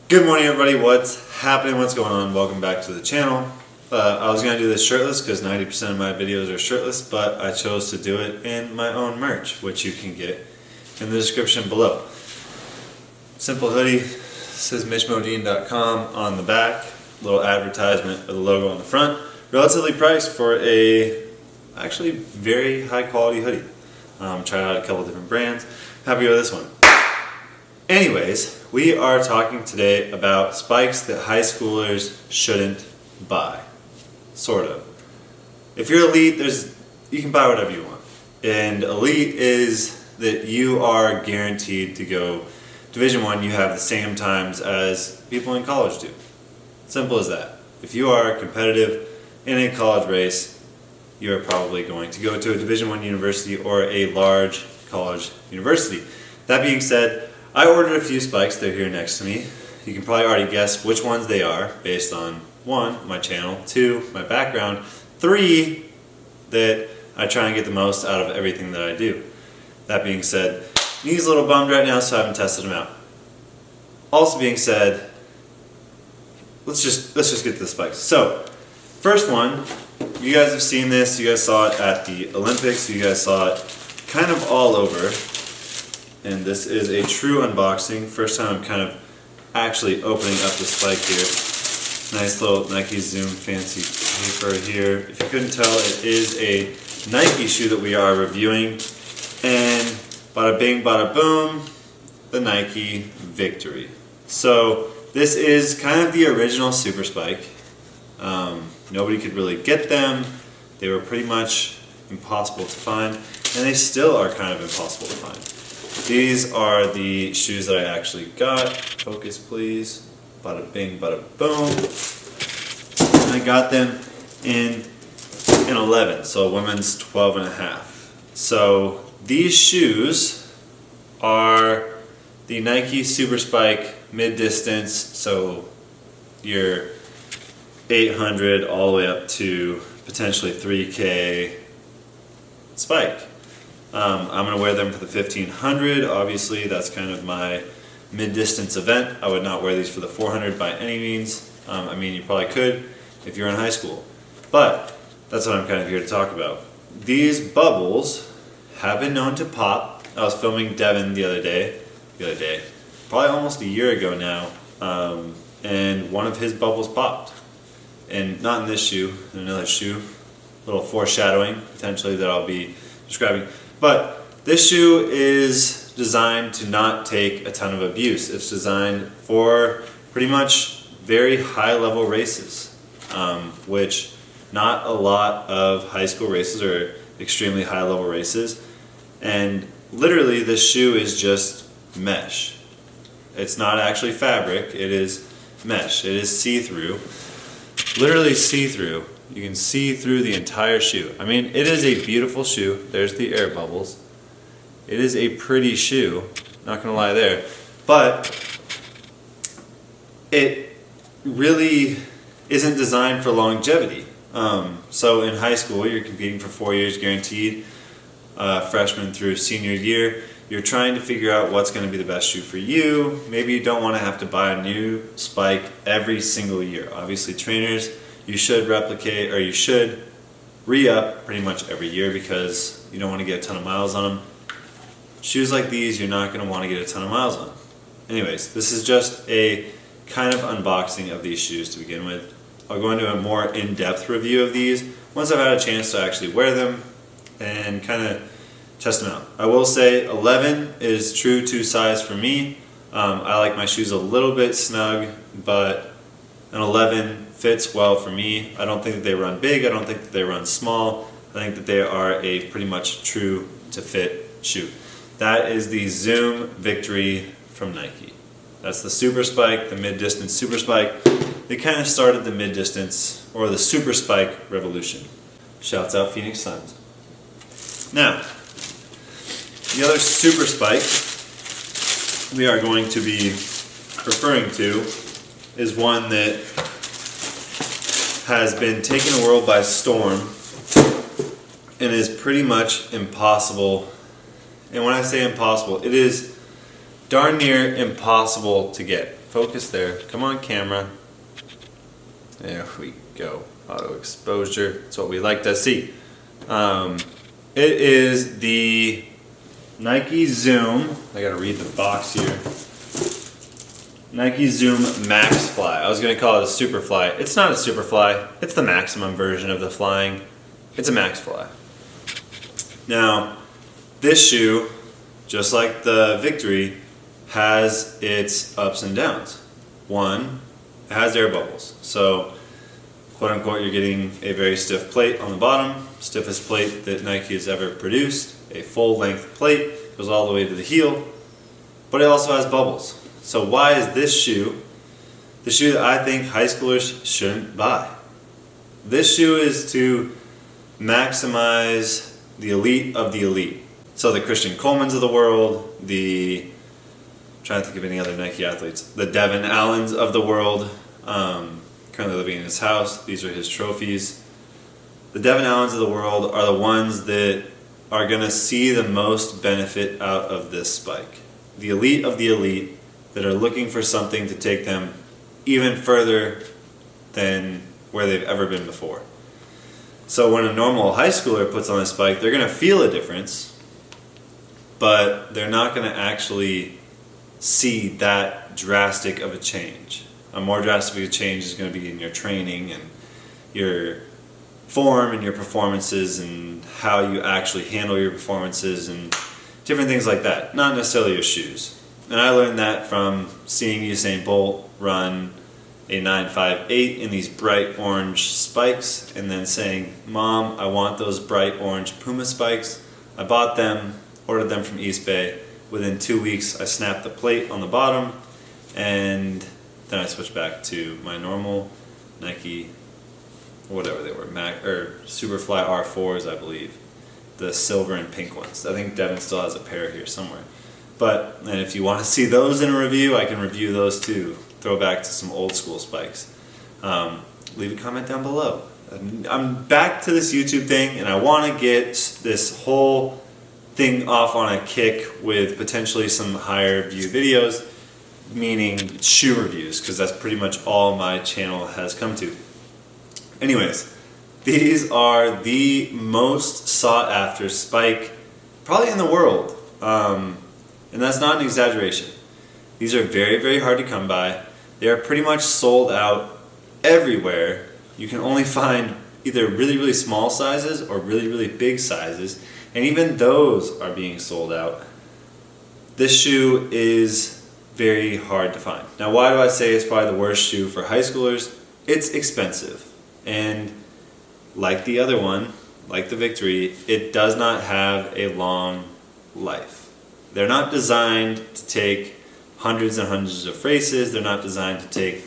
Good morning everybody, what's happening, what's going on? Welcome back to the channel. I was going to do this shirtless because 90% of my videos are shirtless, but I chose to do it in my own merch, which you can get in the description below. Simple hoodie, says MitchModin.com on the back, little advertisement with a logo on the front. Relatively priced for a actually very high quality hoodie. Tried out a couple different brands, happy with this one. Anyways, we are talking today about spikes that high schoolers shouldn't buy. Sort of. If you're elite, you can buy whatever you want. And elite is that you are guaranteed to go Division I, you have the same times as people in college do. Simple as that. If you are competitive in a college race, you're probably going to go to a Division I university or a large college university. That being said, I ordered a few spikes, they're here next to me. You can probably already guess which ones they are based on 1, my channel, 2, my background, 3, that I try and get the most out of everything that I do. That being said, knees a little bummed right now, so I haven't tested them out. Also being said, let's just get to the spikes. So, first one, you guys have seen this, you guys saw it at the Olympics, you guys saw it kind of all over. And this is a true unboxing. First time I'm kind of actually opening up the spike here. Nice little Nike Zoom fancy paper here. If you couldn't tell, it is a Nike shoe that we are reviewing. And bada bing, bada boom, the Nike Victory. So this is kind of the original Super Spike. Nobody could really get them. They were pretty much impossible to find. And they still are kind of impossible to find. These are the shoes that I actually got. Focus please. Bada bing, bada boom. And I got them in an 11, so a women's 12 and a half. So these shoes are the Nike Super Spike mid-distance, so your 800 all the way up to potentially 3K spike. I'm going to wear them for the 1500. Obviously, that's kind of my mid-distance event. I would not wear these for the 400 by any means. I mean, you probably could if you're in high school. But that's what I'm kind of here to talk about. These bubbles have been known to pop. I was filming Devin the other day, probably almost a year ago now, and one of his bubbles popped. And not in this shoe, in another shoe. A little foreshadowing, potentially, that I'll be describing. But this shoe is designed to not take a ton of abuse. It's designed for pretty much very high level races, which not a lot of high school races are extremely high level races. And literally this shoe is just mesh. It's not actually fabric, it is mesh. It is see-through, literally see-through. You can see through the entire shoe. I mean, it is a beautiful shoe. There's the air bubbles. It is a pretty shoe, not gonna lie there. But it really isn't designed for longevity. So in high school, you're competing for 4 years guaranteed, freshman through senior year. You're trying to figure out what's gonna be the best shoe for you. Maybe you don't wanna have to buy a new spike every single year. Obviously, trainers, you should replicate, or you should re-up pretty much every year because you don't want to get a ton of miles on them. Shoes like these, you're not going to want to get a ton of miles on. Anyways, this is just a kind of unboxing of these shoes to begin with. I'll go into a more in-depth review of these once I've had a chance to actually wear them and kind of test them out. I will say 11 is true to size for me. I like my shoes a little bit snug, but an 11 fits well for me. I don't think that they run big, I don't think that they run small. I think that they are a pretty much true to fit shoe. That is the Zoom Victory from Nike. That's the Super Spike, the mid-distance Super Spike. They kind of started the mid-distance, or the Super Spike revolution. Shouts out Phoenix Suns. Now, the other Super Spike we are going to be referring to is one that has been taking the world by storm and is pretty much impossible. And when I say impossible, it is darn near impossible to get. focus there. Come on, camera. There we go. Auto exposure. That's what we like to see. It is the Nike Zoom. I gotta read the box here. Nike Zoom MaxFly. I was gonna call it a Superfly. It's not a Superfly. It's the maximum version of the flying. It's a MaxFly. Now, this shoe, just like the Victory, has its ups and downs. One, it has air bubbles. So, quote unquote, you're getting a very stiff plate on the bottom, stiffest plate that Nike has ever produced, a full length plate, goes all the way to the heel, but it also has bubbles. So why is this shoe the shoe that I think high schoolers shouldn't buy? This shoe is to maximize the elite of the elite. So the Christian Colemans of the world, I'm trying to think of any other Nike athletes, the Devin Allens of the world, currently living in his house. These are his trophies. The Devin Allens of the world are the ones that are going to see the most benefit out of this spike. The elite of the elite that are looking for something to take them even further than where they've ever been before. So when a normal high schooler puts on a spike, they're going to feel a difference, but they're not going to actually see that drastic of a change. A more drastic of a change is going to be in your training and your form and your performances and how you actually handle your performances and different things like that, not necessarily your shoes. And I learned that from seeing Usain Bolt run a 9.58 in these bright orange spikes and then saying, "Mom, I want those bright orange Puma spikes." I bought them, ordered them from East Bay. Within 2 weeks, I snapped the plate on the bottom, and then I switched back to my normal Nike, whatever they were, Superfly R4s, I believe. The silver and pink ones. I think Devin still has a pair here somewhere. And if you want to see those in a review, I can review those too. Throw back to some old school spikes. Leave a comment down below. I'm back to this YouTube thing, and I want to get this whole thing off on a kick with potentially some higher view videos, meaning shoe reviews, because that's pretty much all my channel has come to. Anyways, these are the most sought after spike probably in the world. And that's not an exaggeration. These are very, very hard to come by. They are pretty much sold out everywhere. You can only find either really, really small sizes or really, really big sizes. And even those are being sold out. This shoe is very hard to find. Now, why do I say it's probably the worst shoe for high schoolers? It's expensive. And like the other one, like the Victory, it does not have a long life. They're not designed to take hundreds and hundreds of races. They're not designed to take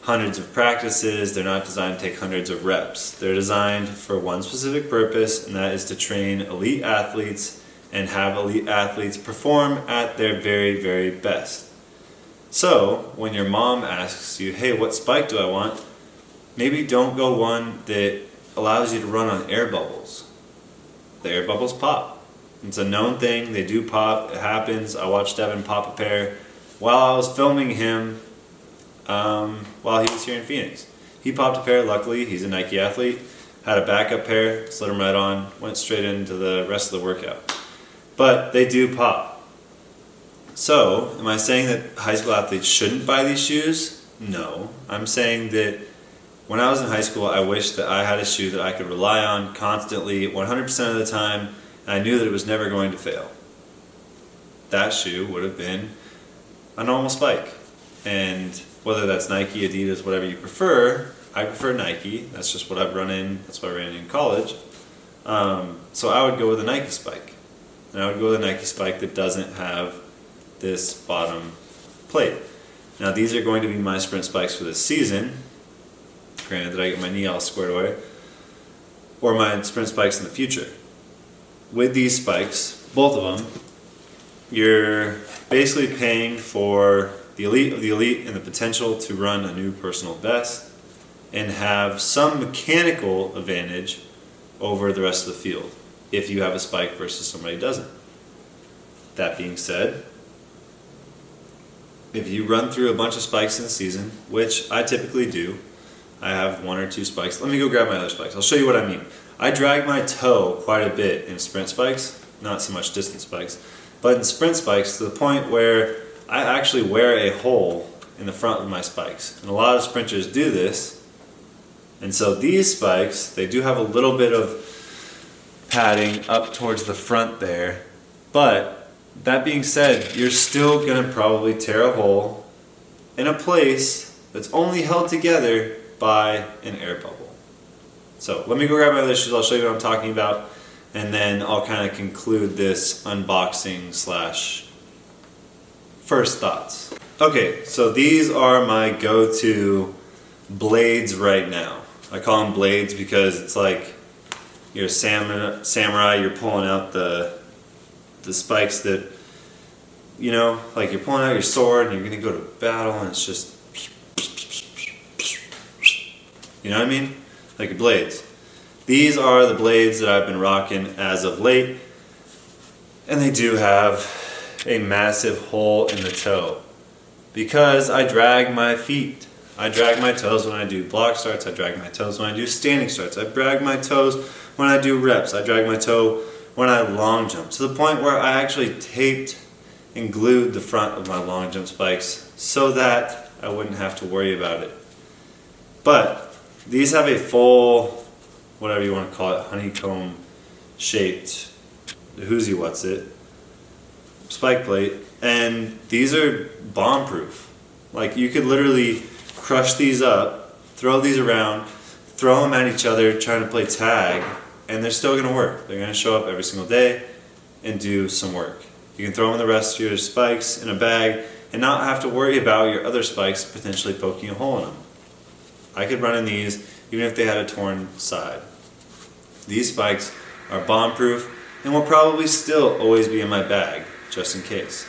hundreds of practices. They're not designed to take hundreds of reps. They're designed for one specific purpose, and that is to train elite athletes and have elite athletes perform at their very, very best. So when your mom asks you, "Hey, what spike do I want?" maybe don't go one that allows you to run on air bubbles. The air bubbles pop. It's a known thing. They do pop. It happens. I watched Devin pop a pair while I was filming him while he was here in Phoenix. He popped a pair. Luckily, he's a Nike athlete. Had a backup pair. Slid them right on. Went straight into the rest of the workout. But they do pop. So, am I saying that high school athletes shouldn't buy these shoes? No. I'm saying that when I was in high school, I wished that I had a shoe that I could rely on constantly, 100% of the time, and I knew that it was never going to fail. That shoe would have been a normal spike. And whether that's Nike, Adidas, whatever you prefer, I prefer Nike. That's just what I've run in. That's what I ran in college. So I would go with a Nike spike. And I would go with a Nike spike that doesn't have this bottom plate. Now these are going to be my sprint spikes for this season. Granted that I get my knee all squared away. Or my sprint spikes in the future. With these spikes, both of them, you're basically paying for the elite of the elite and the potential to run a new personal best and have some mechanical advantage over the rest of the field if you have a spike versus somebody who doesn't. That being said, if you run through a bunch of spikes in the season, which I typically do, I have 1 or 2 spikes. Let me go grab my other spikes. I'll show you what I mean. I drag my toe quite a bit in sprint spikes, not so much distance spikes, but in sprint spikes to the point where I actually wear a hole in the front of my spikes. And a lot of sprinters do this. And so these spikes, they do have a little bit of padding up towards the front there, but that being said, you're still going to probably tear a hole in a place that's only held together by an air bubble. So let me go grab my other shoes, I'll show you what I'm talking about, and then I'll kind of conclude this unboxing slash first thoughts. Okay, so these are my go-to blades right now. I call them blades because it's like you're a samurai, you're pulling out the spikes that, you know, like you're pulling out your sword and you're going to go to battle and it's just, you know what I mean? Like your blades. These are the blades that I've been rocking as of late, and they do have a massive hole in the toe because I drag my feet. I drag my toes when I do block starts, I drag my toes when I do standing starts, I drag my toes when I do reps, I drag my toe when I long jump, to the point where I actually taped and glued the front of my long jump spikes so that I wouldn't have to worry about it. But these have a full, whatever you want to call it, honeycomb shaped, who's he what's it, spike plate, and these are bomb proof. Like you could literally crush these up, throw these around, throw them at each other trying to play tag, and they're still going to work. They're going to show up every single day and do some work. You can throw them in the rest of your spikes in a bag and not have to worry about your other spikes potentially poking a hole in them. I could run in these even if they had a torn side. These spikes are bomb proof and will probably still always be in my bag just in case.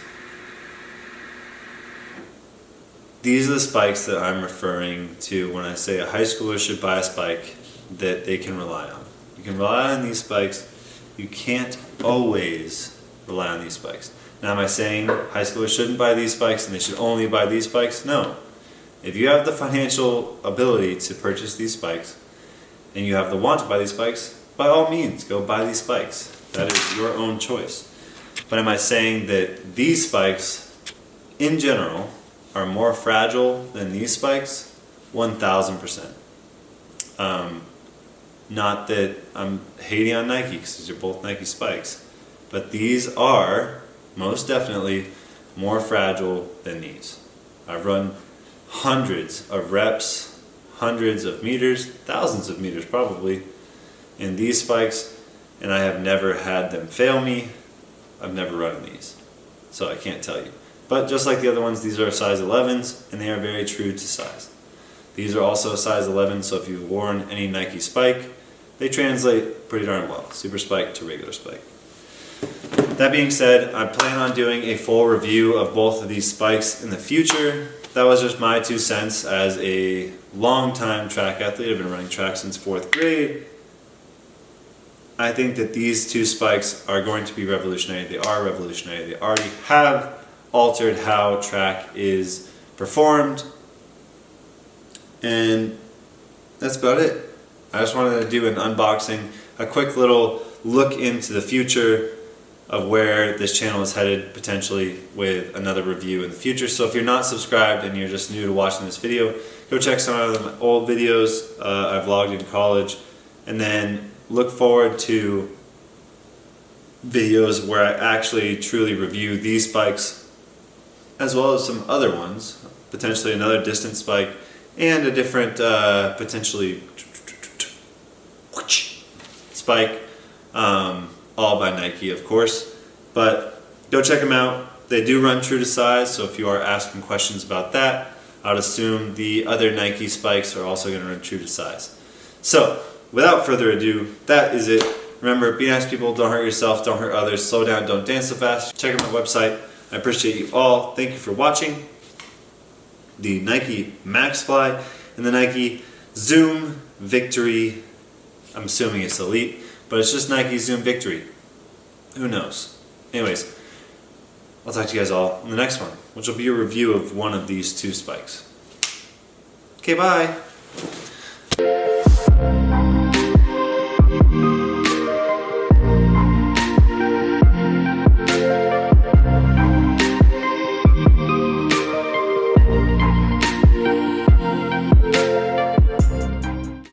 These are the spikes that I'm referring to when I say a high schooler should buy a spike that they can rely on. You can rely on these spikes. You can't always rely on these spikes. Now am I saying high schoolers shouldn't buy these spikes and they should only buy these spikes? No. If you have the financial ability to purchase these spikes and you have the want to buy these spikes, by all means go buy these spikes. That is your own choice. But am I saying that these spikes in general are more fragile than these spikes? 1000%. Not that I'm hating on Nike because these are both Nike spikes, but these are most definitely more fragile than these. I've run hundreds of reps, hundreds of meters, thousands of meters probably in these spikes, and I have never had them fail me. I've never run in these, so I can't tell you. But just like the other ones, these are size 11s and they are very true to size. These are also size 11, so if you've worn any Nike spike, they translate pretty darn well. Super spike to regular spike. That being said, I plan on doing a full review of both of these spikes in the future. That was just my 2 cents as a long-time track athlete. I've been running track since 4th grade. I think that these 2 spikes are going to be revolutionary. They are revolutionary. They already have altered how track is performed. And that's about it. I just wanted to do an unboxing, a quick little look into the future of where this channel is headed, potentially with another review in the future. So if you're not subscribed and you're just new to watching this video, go check some of my old videos I vlogged in college, and then look forward to videos where I actually truly review these spikes as well as some other ones, potentially another distance spike and a different potentially spike, all by Nike of course, but go check them out. They do run true to size, so if you are asking questions about that, I'd assume the other Nike spikes are also going to run true to size. So without further ado, that is it. Remember, be nice people, don't hurt yourself, don't hurt others, slow down, don't dance so fast. Check out my website. I appreciate you all. Thank you for watching. The Nike MaxFly and the Nike Zoom Victory. I'm assuming it's Elite, but it's just Nike Zoom Victory. Who knows? Anyways, I'll talk to you guys all in the next one. which will be a review of one of these two spikes. Okay, bye!